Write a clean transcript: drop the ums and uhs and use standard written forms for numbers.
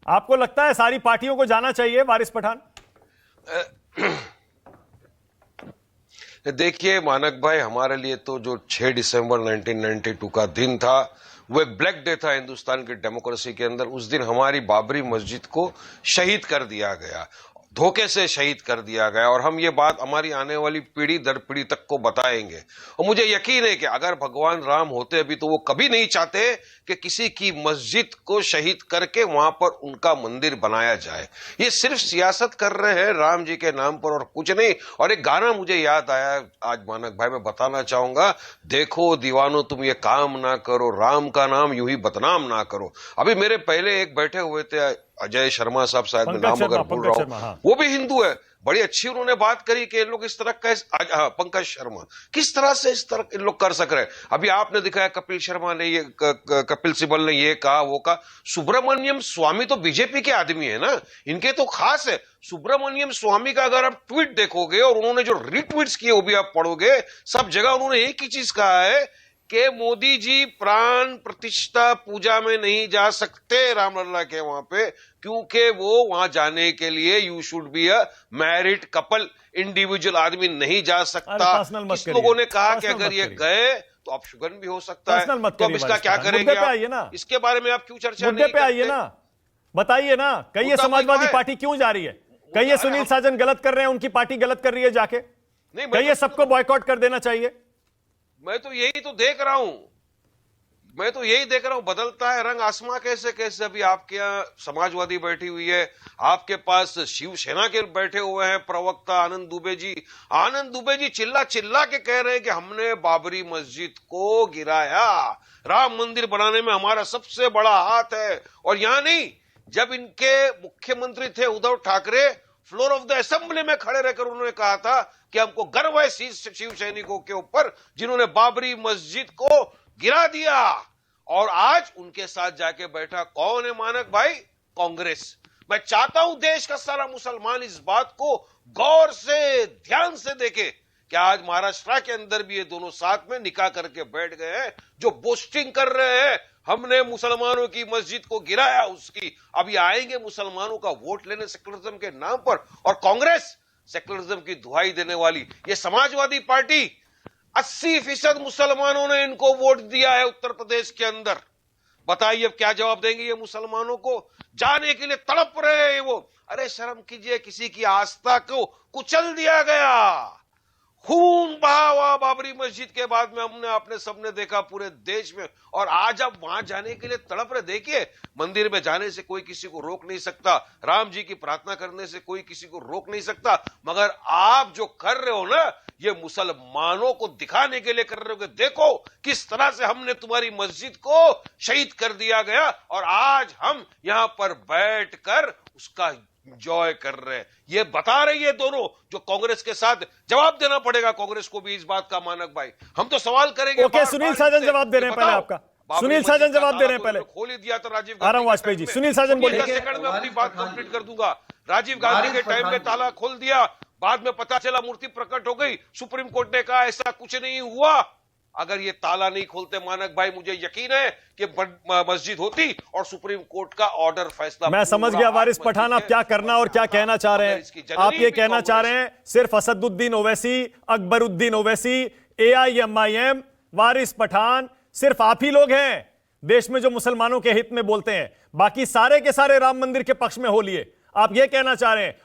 आपको लगता है सारी पार्टियों को जाना चाहिए वारिस पठान? देखिए मानक भाई, हमारे लिए तो जो 6 दिसंबर 1992 का दिन था वो एक ब्लैक डे था हिंदुस्तान की डेमोक्रेसी के अंदर। उस दिन हमारी बाबरी मस्जिद को शहीद कर दिया गया, धोखे से शहीद कर दिया गया, और हम ये बात हमारी आने वाली पीढ़ी दर पीढ़ी तक को बताएंगे। और मुझे यकीन है कि अगर भगवान राम होते अभी तो वो कभी नहीं चाहते कि किसी की मस्जिद को शहीद करके वहां पर उनका मंदिर बनाया जाए। ये सिर्फ सियासत कर रहे हैं राम जी के नाम पर और कुछ नहीं। और एक गाना मुझे याद आया आज मानक भाई, मैं बताना चाहूंगा, देखो दीवानो तुम ये काम ना करो, राम का नाम यूं ही बदनाम ना करो। अभी मेरे पहले एक बैठे हुए थे अजय शर्मा साहब, शायद मैं नाम अगर भूल रहा हूं, हाँ। वो भी हिंदू है। बड़ी अच्छी उन्होंने बात करी कि इन लोग इस तरह का, पंकज शर्मा, किस तरह से इस तरह इन लोग कर सक रहे हैं। अभी आपने दिखाया कपिल शर्मा ने ये कपिल सिब्बल ने ये कहा वो कहा। सुब्रमण्यम स्वामी तो बीजेपी के आदमी है ना, इनके तो खास है। सुब्रमण्यम स्वामी का अगर आप ट्वीट देखोगे और उन्होंने जो रीट्वीट्स किए वो भी आप पढ़ोगे, सब जगह उन्होंने एक ही चीज कहा है कि मोदी जी प्राण प्रतिष्ठा पूजा में नहीं जा सकते रामलला के वहां पे, क्योंकि वो वहां जाने के लिए you should be a married couple, individual आदमी नहीं जा सकता। कुछ लोगों ने कहा कि अगर ये गए तो अपशगुन भी हो सकता है, तो अब इसका क्या करेंगे आप? इसके बारे में आप क्यों चर्चा नहीं करते? आइए ना, बताइए ना, कहिए समाजवादी पार्टी क्यों जा रही है? कहिए सुनील साजन गलत कर रहे हैं, उनकी पार्टी गलत कर रही है जाके, कहिए सबको बॉयकॉट कर देना चाहिए। मैं तो यही तो देख रहा हूं, बदलता है रंग आसमां कैसे कैसे। अभी आपके यहाँ समाजवादी बैठी हुई है, आपके पास शिवसेना के बैठे हुए हैं प्रवक्ता आनंद दुबे जी चिल्ला चिल्ला के कह रहे हैं कि हमने बाबरी मस्जिद को गिराया, राम मंदिर बनाने में हमारा सबसे बड़ा हाथ है। और यहां नहीं, जब इनके मुख्यमंत्री थे Uddhav Thackeray, floor of the assembly में खड़े रहकर उन्होंने कहा था कि हमको गर्व है शिव सैनिकों के ऊपर जिन्होंने बाबरी मस्जिद को गिरा दिया। और आज उनके साथ जाके बैठा कौन है मानक भाई? कांग्रेस। मैं चाहता हूं देश का सारा मुसलमान इस बात को गौर से ध्यान से देखे कि आज महाराष्ट्र के अंदर भी ये दोनों साथ में निकाह करके बैठ गए हैं, जो बोस्टिंग कर रहे हैं हमने मुसलमानों की मस्जिद को गिराया उसकी। अभी आएंगे मुसलमानों का वोट लेने सेकुलरिज्म के नाम पर, और कांग्रेस सेकुलरिज्म की दुहाई देने वाली ये समाजवादी पार्टी, 80% मुसलमानों ने इनको वोट दिया है उत्तर प्रदेश के अंदर। बताइए अब क्या जवाब देंगे ये मुसलमानों को? जाने के लिए तड़प रहे हैं वो। अरे शर्म कीजिए, किसी की आस्था को कुचल दिया गया, खून बहा हुआ बाबरी मस्जिद के बाद में हमने आपने सबने देखा पूरे देश में। और आज अब वहां जाने के लिए तड़प रहे। देखिए, मंदिर में जाने से कोई किसी को रोक नहीं सकता, राम जी की प्रार्थना करने से कोई किसी को रोक नहीं सकता, मगर आप जो कर रहे हो ना, ये मुसलमानों को दिखाने के लिए कर रहे हो कि देखो किस तरह से हमने तुम्हारी मस्जिद को शहीद कर दिया गया, और आज हम यहां पर बैठकर उसका एंजॉय कर रहे हैं। ये बता रही है दोनों जो कांग्रेस के साथ। जवाब देना पड़ेगा कांग्रेस को भी इस बात का मानक भाई। हम तो सवाल करेंगे। ओके, सुनील साजन जवाब दे रहे हैं पहले आपका। सुनील साजन जवाब दे रहे हैं पहले। खोल ही दिया था राजीव गांधी वाजपेयी जी। सुनील साजन बोलिए। 10 सेकंड में अपनी बात कंप्लीट कर दूंगा। राजीव गांधी के टाइम में ताला खोल दिया, बाद में पता चला मूर्ति प्रकट हो गई, सुप्रीम कोर्ट ने कहा ऐसा कुछ नहीं हुआ। अगर ये ताला नहीं खोलते मानक भाई, मुझे यकीन है कि मस्जिद होती और सुप्रीम कोर्ट का ऑर्डर फैसला। मैं समझ गया वारिस पठान आप क्या करना और क्या कहना चाह रहे हैं। आप ये कहना चाह रहे हैं सिर्फ असदुद्दीन ओवैसी, अकबरुद्दीन ओवैसी, AIMIM, वारिस पठान, सिर्फ आप ही लोग हैं देश में जो मुसलमानों के हित में बोलते हैं, बाकी सारे के सारे राम मंदिर के पक्ष में हो लिए। आप ये कहना चाह रहे हैं